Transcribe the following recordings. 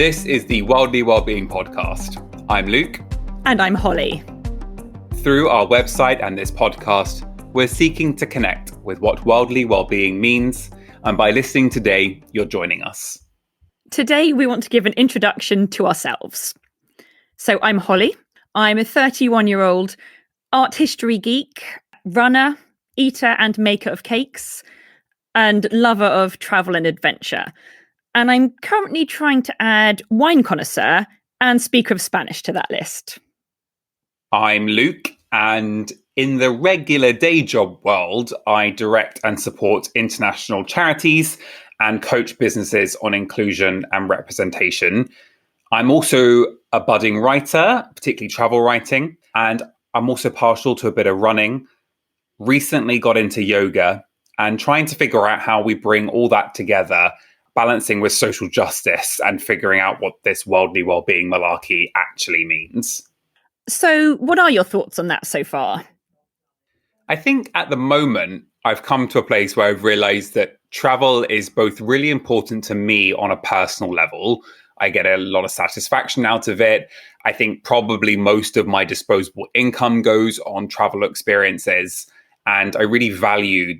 This is the Worldly Wellbeing podcast. I'm Luke. And I'm Holly. Through our website and this podcast, we're seeking to connect with what worldly well-being means, and by listening today, you're joining us. Today, we want to give an introduction to ourselves. So I'm Holly. I'm a 31-year-old art history geek, runner, eater and maker of cakes, and lover of travel and adventure. And I'm currently trying to add wine connoisseur and speaker of Spanish to that list. I'm Luke, and in the regular day job world, I direct and support international charities and coach businesses on inclusion and representation. I'm also a budding writer, particularly travel writing, and I'm also partial to a bit of running. Recently got into yoga and trying to figure out how we bring all that together, balancing with social justice and figuring out what this worldly well-being malarkey actually means. So what are your thoughts on that so far? I think at the moment, I've come to a place where I've realized that travel is both really important to me on a personal level. I get a lot of satisfaction out of it. I think probably most of my disposable income goes on travel experiences. And I really value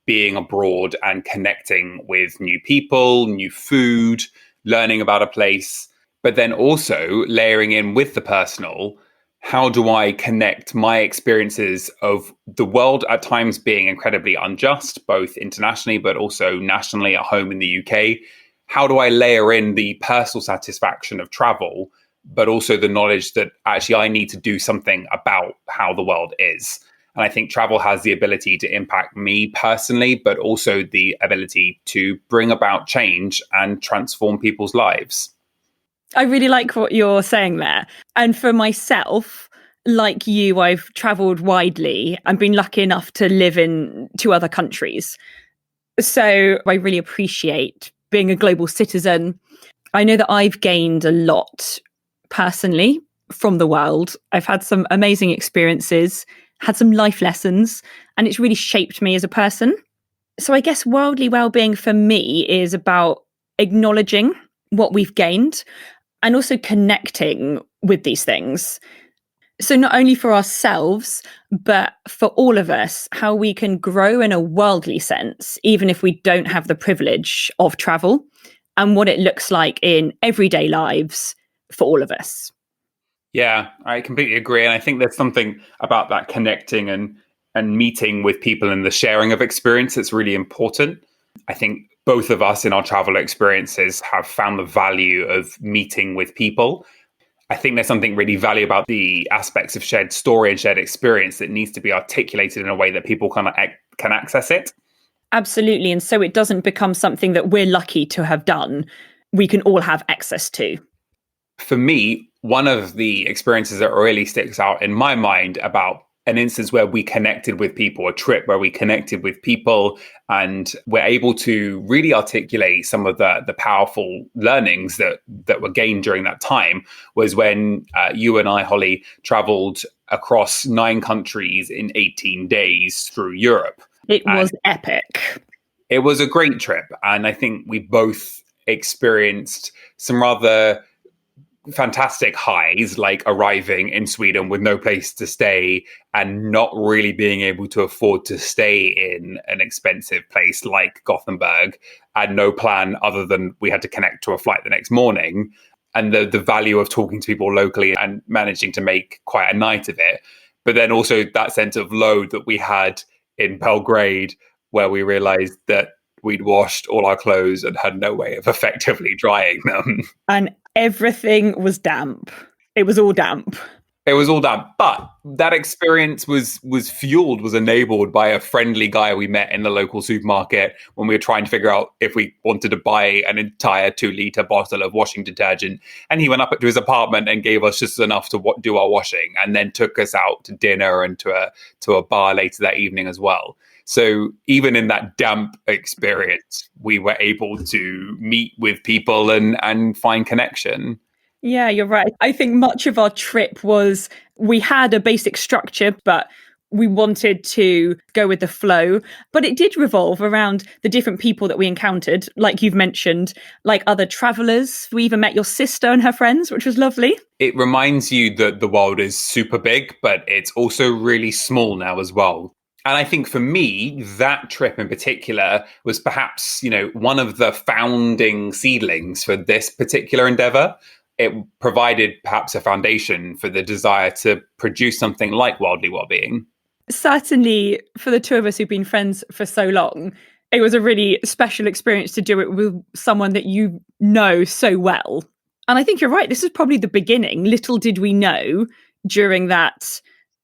being abroad and connecting with new people, new food, learning about a place, but then also layering in with the personal. How do I connect my experiences of the world at times being incredibly unjust, both internationally, but also nationally at home in the UK? How do I layer in the personal satisfaction of travel, but also the knowledge that actually I need to do something about how the world is? And I think travel has the ability to impact me personally, but also the ability to bring about change and transform people's lives. I really like what you're saying there. And for myself, like you, I've travelled widely and been lucky enough to live in 2 other countries. So I really appreciate being a global citizen. I know that I've gained a lot personally from the world. I've had some amazing experiences, had some life lessons, and it's really shaped me as a person. So I guess worldly well-being for me is about acknowledging what we've gained and also connecting with these things. So not only for ourselves, but for all of us, how we can grow in a worldly sense, even if we don't have the privilege of travel, and what it looks like in everyday lives for all of us. Yeah, I completely agree. And I think there's something about that connecting and meeting with people and the sharing of experience that's really important. I think both of us in our travel experiences have found the value of meeting with people. I think there's something really valuable about the aspects of shared story and shared experience that needs to be articulated in a way that people can access it. Absolutely. And so it doesn't become something that we're lucky to have done. We can all have access to. For me, one of the experiences that really sticks out in my mind about an instance where we connected with people, a trip where we connected with people and we're able to really articulate some of the powerful learnings that were gained during that time was when you and I, Holly, traveled across 9 countries in 18 days through Europe. It was epic. It was a great trip. And I think we both experienced some rather fantastic highs, like arriving in Sweden with no place to stay and not really being able to afford to stay in an expensive place like Gothenburg, and no plan other than we had to connect to a flight the next morning, and the value of talking to people locally and managing to make quite a night of it. But then also that sense of load that we had in Belgrade, where we realized that we'd washed all our clothes and had no way of effectively drying them. And everything was damp. It was all damp. It was all damp. But that experience was enabled by a friendly guy we met in the local supermarket when we were trying to figure out if we wanted to buy an entire 2-litre bottle of washing detergent. And he went up to his apartment and gave us just enough to do our washing, and then took us out to dinner and to a bar later that evening as well. So even in that damp experience, we were able to meet with people and find connection. Yeah, you're right. I think much of our trip was we had a basic structure, but We wanted to go with the flow, but it did revolve around the different people that we encountered, like you've mentioned, like other travelers. We even met your sister and her friends, which was lovely. It reminds you that the world is super big, but it's also really small now as well. And I think for me, that trip in particular was perhaps, one of the founding seedlings for this particular endeavor. It provided perhaps a foundation for the desire to produce something like Worldly Wellbeing. Certainly, for the two of us who've been friends for so long, it was a really special experience to do it with someone that you know so well. And I think you're right. This is probably the beginning. Little did we know during that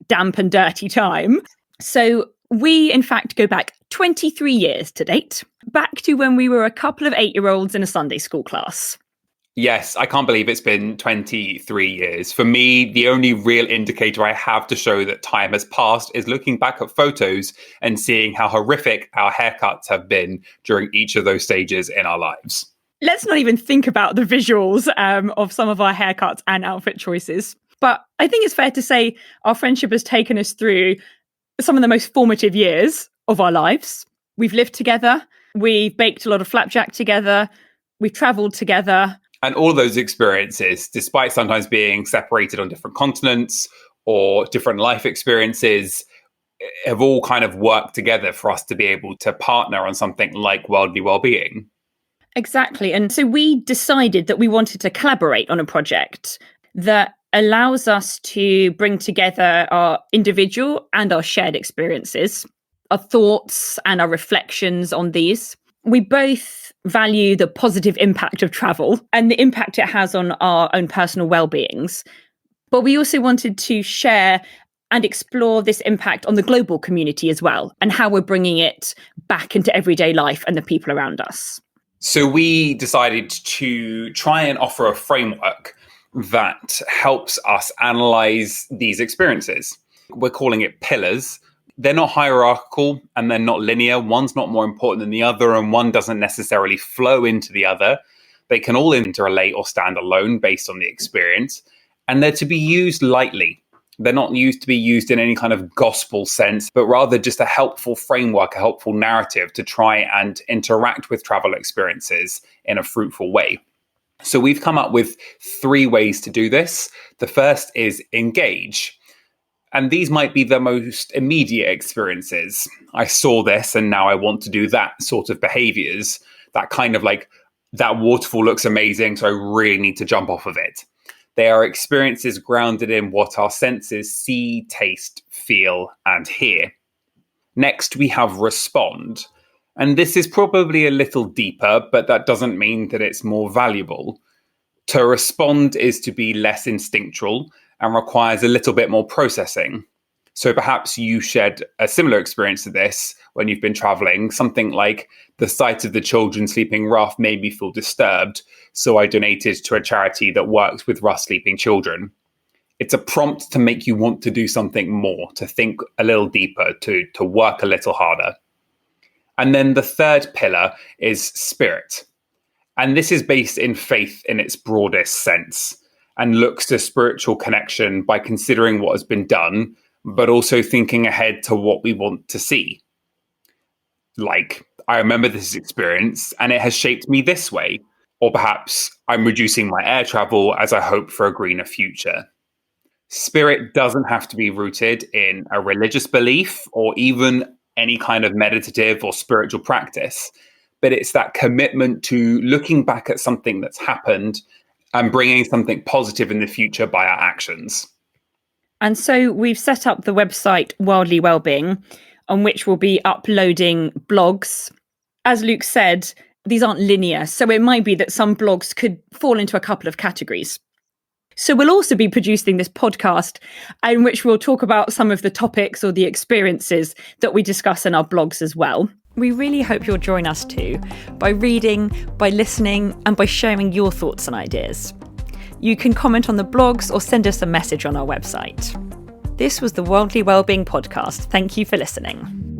damp and dirty time. So we, in fact, go back 23 years to date, back to when we were a couple of 8-year-olds in a Sunday school class. Yes, I can't believe it's been 23 years. For me, the only real indicator I have to show that time has passed is looking back at photos and seeing how horrific our haircuts have been during each of those stages in our lives. Let's not even think about the visuals of some of our haircuts and outfit choices. But I think it's fair to say our friendship has taken us through some of the most formative years of our lives. We've lived together. We've baked a lot of flapjack together. We've traveled together. And all of those experiences, despite sometimes being separated on different continents or different life experiences, have all kind of worked together for us to be able to partner on something like Worldly Wellbeing. Exactly. And so we decided that we wanted to collaborate on a project that allows us to bring together our individual and our shared experiences, our thoughts and our reflections on these. We both value the positive impact of travel and the impact it has on our own personal well-beings. But we also wanted to share and explore this impact on the global community as well, and how we're bringing it back into everyday life and the people around us. So we decided to try and offer a framework that helps us analyze these experiences. We're calling it pillars. They're not hierarchical and they're not linear. One's not more important than the other, and one doesn't necessarily flow into the other. They can all interrelate or stand alone based on the experience, and they're to be used lightly. They're not used to be used in any kind of gospel sense, but rather just a helpful framework, a helpful narrative to try and interact with travel experiences in a fruitful way. So we've come up with 3 ways to do this. The first is engage. And these might be the most immediate experiences. I saw this and now I want to do that sort of behaviors. That kind of like, that waterfall looks amazing, so I really need to jump off of it. They are experiences grounded in what our senses see, taste, feel, and hear. Next, we have respond. And this is probably a little deeper, but that doesn't mean that it's more valuable. To respond is to be less instinctual and requires a little bit more processing. So perhaps you shared a similar experience to this when you've been traveling, something like the sight of the children sleeping rough made me feel disturbed, so I donated to a charity that works with rough sleeping children. It's a prompt to make you want to do something more, to think a little deeper, to work a little harder. And then the third pillar is spirit. And this is based in faith in its broadest sense, and looks to spiritual connection by considering what has been done, but also thinking ahead to what we want to see. Like, I remember this experience and it has shaped me this way. Or perhaps I'm reducing my air travel as I hope for a greener future. Spirit doesn't have to be rooted in a religious belief or even any kind of meditative or spiritual practice, but it's that commitment to looking back at something that's happened and bringing something positive in the future by our actions. And so we've set up the website Worldly Wellbeing, on which we'll be uploading blogs. As Luke said, these aren't linear, so it might be that some blogs could fall into a couple of categories. So we'll also be producing this podcast in which we'll talk about some of the topics or the experiences that we discuss in our blogs as well. We really hope you'll join us too, by reading, by listening, and by sharing your thoughts and ideas. You can comment on the blogs or send us a message on our website. This was the Worldly Wellbeing podcast. Thank you for listening.